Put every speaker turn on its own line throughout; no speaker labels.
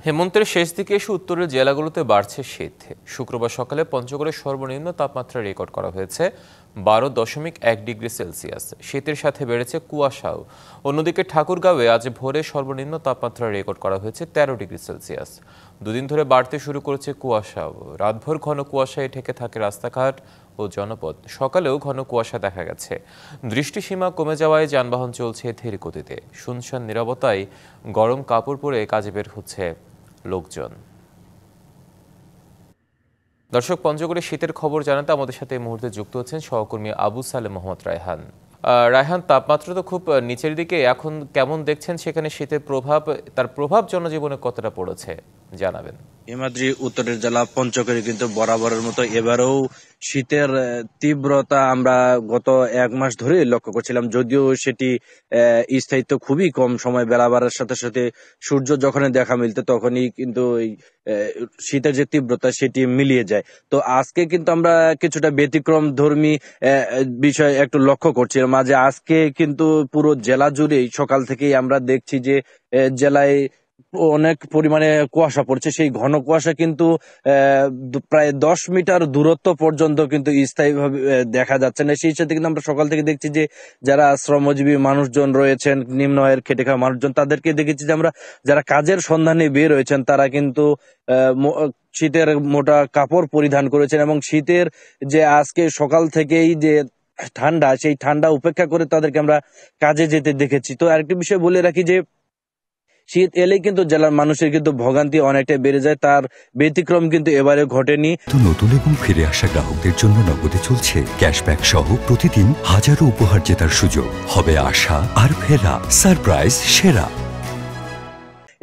হেমন্তের শেষ দিকে এসে উত্তরের জেলাগুলোতে বাড়ছে শীত। শুক্রবার সকালে পঞ্চগড়ের সর্বনিম্ন তাপমাত্রা রেকর্ড করা হয়েছে 12.1 ডিগ্রি সেলসিয়াস। শীতের সাথে বেড়েছে কুয়াশাও। অন্যদিকে ঠাকুরগাঁওয়ে আজ ভোরে সর্বনিম্ন তাপমাত্রা রেকর্ড করা হয়েছে 13 ডিগ্রি সেলসিয়াস। দুদিন ধরে বাড়তে শুরু করেছে কুয়াশাও। রাতভর ঘন কুয়াশায় ঢেকে থাকে রাস্তাঘাট ও জনপদ। সকালেও ঘন কুয়াশা দেখা গেছে। দৃষ্টিসীমা কমে যাওয়ায় যানবাহন চলছে ধীর গতিতে। শুনশান নীরবতায় গরম কাপড় পরে কাজে বের হচ্ছে লোকজন। দর্শক, পঞ্চগড়ে শীতের খবর জানাতে আমাদের সাথে এই মুহূর্তে যুক্ত হচ্ছেন সহকর্মী আবু সালেম মোহাম্মদ রায়হান। রায়হান, তাপমাত্রা তো খুব নিচের দিকে, এখন কেমন দেখছেন সেখানে শীতের প্রভাব, তার প্রভাব জনজীবনে কতটা পড়েছে জানাবেন।
হিমাদ্রি উত্তরের জেলা পঞ্চগড়ে কিন্তু বরাবরের মতো এবারেও শীতের তীব্রতা আমরা গত এক মাস ধরে লক্ষ্য করছিলাম, যদিও সেটি স্থায়িত্ব খুবই কম। সময় বেলা বাড়ার সাথে সাথে সূর্য যখন দেখা মিলতে তখনই কিন্তু এই শীতের যে তীব্রতা সেটি মিলিয়ে যায়। তো আজকে কিন্তু আমরা কিছুটা ব্যতিক্রম ধর্মী বিষয় একটু লক্ষ্য করছিলাম। মাঝে আজকে কিন্তু পুরো জেলা জুড়েই সকাল থেকেই আমরা দেখছি যে জেলায় অনেক পরিমাণে কুয়াশা পড়ছে। সেই ঘন কুয়াশা কিন্তু প্রায় 10 মিটার দূরত্ব পর্যন্ত কিন্তু স্থায়ীভাবে দেখা যাচ্ছে না। সেই সাথে কিন্তু আমরা সকাল থেকে দেখছি যে যারা শ্রমজীবী মানুষজন রয়েছেন, নিম্ন আয়ের খেটে খাওয়া মানুষজন, তাদেরকে দেখেছি যে আমরা যারা কাজের সন্ধানে বের হয়েছেন তারা কিন্তু শীতের মোটা কাপড় পরিধান করেছেন এবং শীতের যে আজকে সকাল থেকেই যে ঠান্ডা, সেই ঠান্ডা উপেক্ষা করে তাদেরকে আমরা কাজে যেতে দেখেছি। তো আরেকটি বিষয় বলে রাখি যে শীত এলেই কিন্তু জেলার মানুষের কিন্তু ভোগান্তি অনেকটা বেড়ে যায়। তার ব্যতিক্রম কিন্তু এবারে ঘটেনি।
তো নতুন এবং ফিরে আসা গ্রাহকদের জন্য নগদে চলছে ক্যাশব্যাক সহ প্রতিদিন হাজারো উপহার জেতার সুযোগ। হবে আশা আর ফেরা, সারপ্রাইজ সেরা।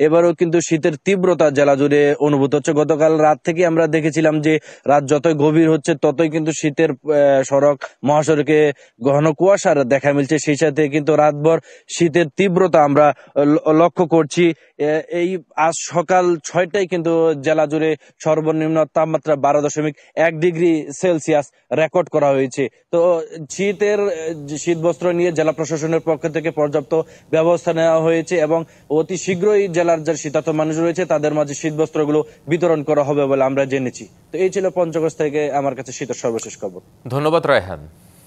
এবারও কিন্তু শীতের তীব্রতা জেলা জুড়ে অনুভূত হচ্ছে। গতকাল রাত থেকে আমরা দেখেছিলাম যে রাত যতই গভীর হচ্ছে ততই কিন্তু শীতের সড়ক মহাসড়কে ঘন কুয়াশার দেখা মিলছে। সেই সাথে কিন্তু রাতভর শীতের তীব্রতা আমরা লক্ষ্য করছি। এই আজ সকাল 6টায় কিন্তু জেলা জুড়ে সর্বনিম্ন তাপমাত্রা 12.1 ডিগ্রি সেলসিয়াস রেকর্ড করা হয়েছে। তো শীত বস্ত্র নিয়ে জেলা প্রশাসনের পক্ষ থেকে পর্যাপ্ত ব্যবস্থা নেওয়া হয়েছে এবং অতি শীঘ্রই জেলার যারা শীতার্ত মানুষ রয়েছে তাদের মাঝে শীত বস্ত্রগুলো বিতরণ করা হবে বলে আমরা জেনেছি। তো এই ছিল পঞ্চগড় থেকে আমার কাছে শীতের সর্বশেষ খবর।
ধন্যবাদ রায়হান।